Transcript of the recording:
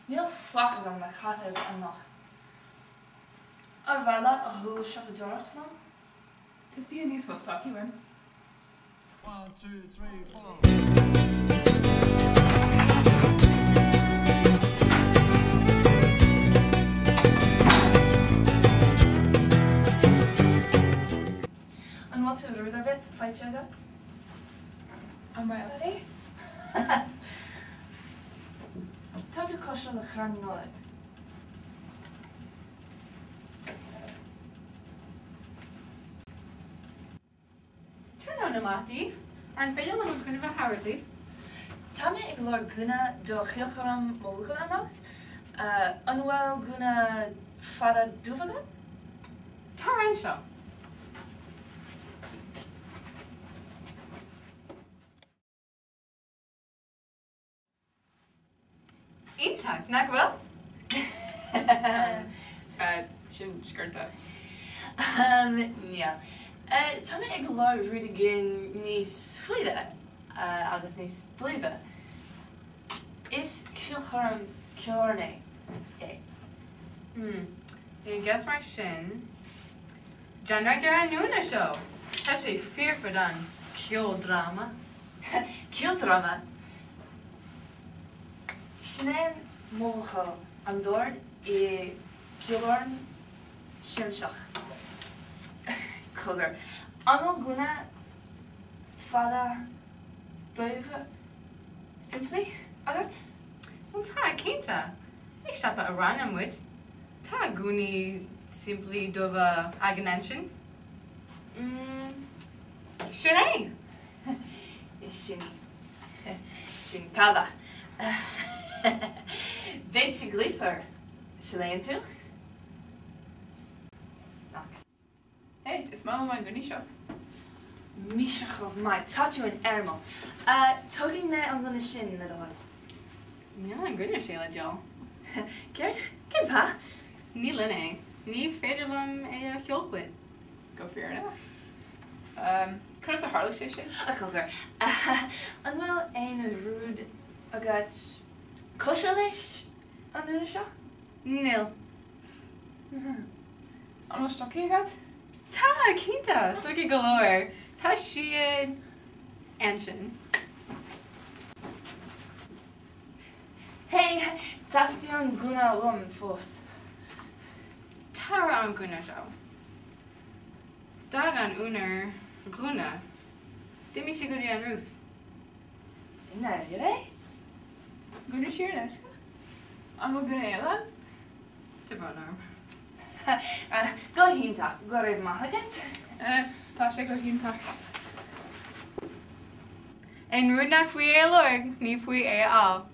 Níl flachagam na chathad an nacht. Ar bhaile a thuúil siopadóireacht ná? Tis tí níos fóstaí bhain. 1, 2, 3, 4. An wat tú rúd ar bit, fáid se agat? An bhaile é? Tá tú cosisiú le chran nóleg. Trúna na mátaí, an féile an chuna bheith Howardlí. Tá mé ag leir gúna do chiilcham móga an nacht, an bhfuil gúna fada dúfaga? Tá an seo. Ítach, nach bhfuil? Sin sciirta. Níl. Tá mé ag leir rúd gin níos fluide agus níos blíbe. Is ciilcham ceorna é? I guess mar sin. Janra ar an núna seo. Tá sé fearfud an ceoldrama. Ceoldrama? Sinnéan mócha an dúirt I ceolorn sin seach. Cogur. Anó gúna fada dóibh simply agat? Well, tá cínta. I seapa a ran am muid. Tá gúnaí simply dóibh agan sin. Sin é. Sin. Sin cada. Bheidh si glífar. Siléonn tú? Hey, is mama man gúnaí seo. Míseach of mai, tá tú an airmal. Tugaigh mé an gúna sin na dóil. Ní an gúnaí sé le Joe. Geirt? Cén pa? Ní lin é. Ní féidir lem é a ceolcuid. Go fear enough. Cos a Harley sé sin? A cogur. An bhfuil éon a rúd agat cosisiú leis an núna seo? Níl. An bhfuil stocí agat? Tá, cínta. Stocí galore. Tá siad an sin. Hey, tas tú an gúna lum fós. Tá an gúna seo. Dag an únar gúna. Dimi sé gurí an rús. Ina ré? Gúna siar leis? An bhfuil gúna eile? Tá bhán arm. Go híntaach, go raibh maithagat? Tá sé go cíntaach. Ein rúd nach faoi é loig, ní faoi é á.